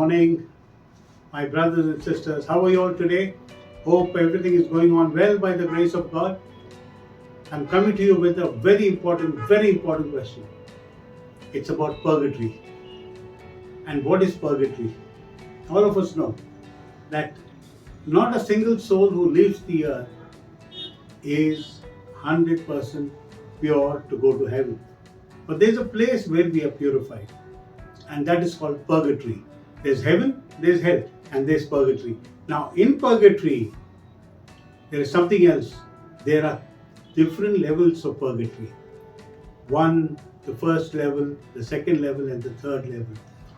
morning, my brothers and sisters. How are you all today? Hope everything is going on well by the grace of God. I'm coming to you with a very important question. It's about purgatory. And what is purgatory? All of us know that not a single soul who leaves the earth is 100% pure to go to heaven. But there's a place where we are purified, and that is called purgatory. There's heaven, there's hell, and there's purgatory. Now, in purgatory, there is something else. There are different levels of purgatory. One, the first level, the second level, and the third level.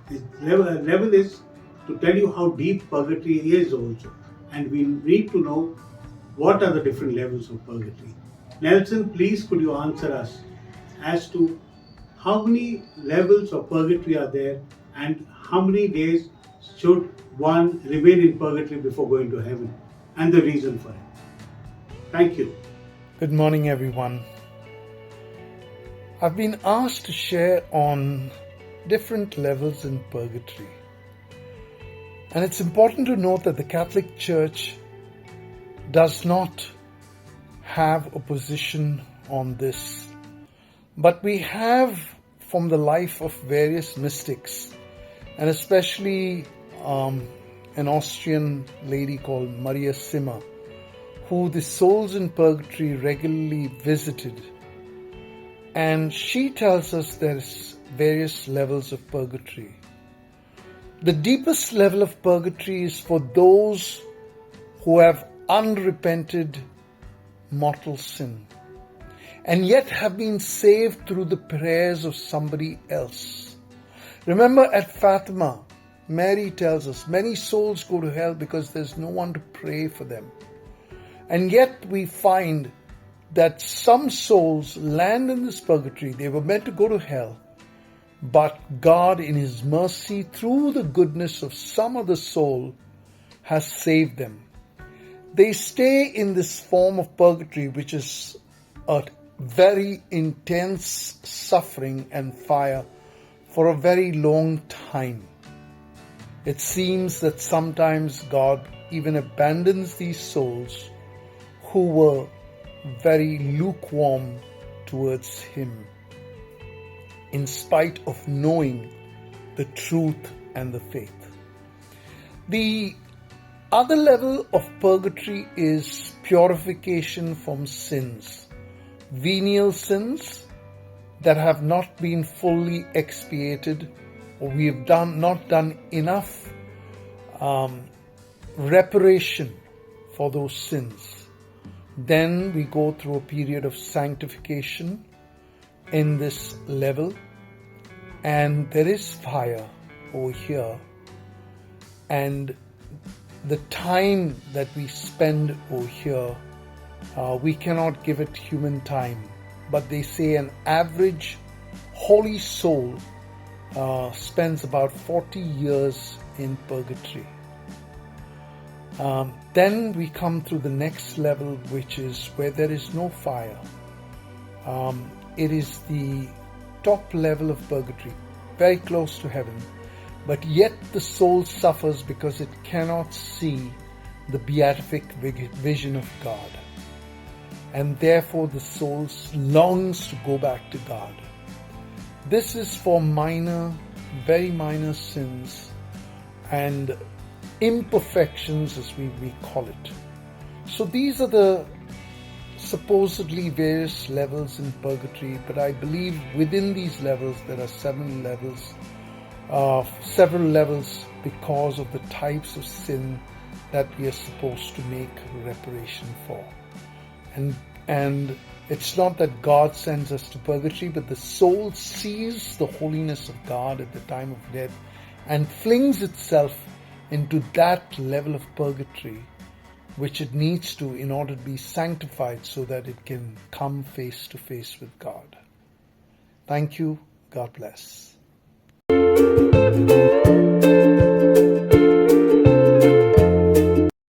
This level is to tell you how deep purgatory is also. And we need to know what are the different levels of purgatory. Nelson, please could you answer us as to how many levels of purgatory are there and how many days should one remain in purgatory before going to heaven, and the reason for it. Thank you. Good morning, everyone. I've been asked to share on different levels in purgatory. And it's important to note that the Catholic Church does not have a position on this. But we have from the life of various mystics, and especially an Austrian lady called Maria Simmer, who the souls in purgatory regularly visited. And she tells us there's various levels of purgatory. The deepest level of purgatory is for those who have unrepented mortal sin and yet have been saved through the prayers of somebody else. Remember at Fatima, Mary tells us many souls go to hell because there's no one to pray for them. And yet we find that some souls land in this purgatory. They were meant to go to hell, but God in His mercy, through the goodness of some other soul, has saved them. They stay in this form of purgatory, which is a very intense suffering and fire for a very long time. It seems that sometimes God even abandons these souls who were very lukewarm towards Him, in spite of knowing the truth and the faith. The other level of purgatory is purification from sins, venial sins that have not been fully expiated, or we have not done enough reparation for those sins. Then we go through a period of sanctification in this level, and there is fire over here, and the time that we spend over here, we cannot give it human time, but they say an average holy soul spends about 40 years in purgatory. Then we come through the next level, which is where there is no fire. It is the top level of purgatory, very close to heaven, but yet the soul suffers because it cannot see the beatific vision of God. And therefore the soul longs to go back to God. This is for minor, very minor sins and imperfections, as we call it. So these are the supposedly various levels in purgatory, but I believe within these levels there are several levels because of the types of sin that we are supposed to make reparation for. And it's not that God sends us to purgatory, but the soul sees the holiness of God at the time of death and flings itself into that level of purgatory which it needs to in order to be sanctified so that it can come face to face with God. Thank you. God bless.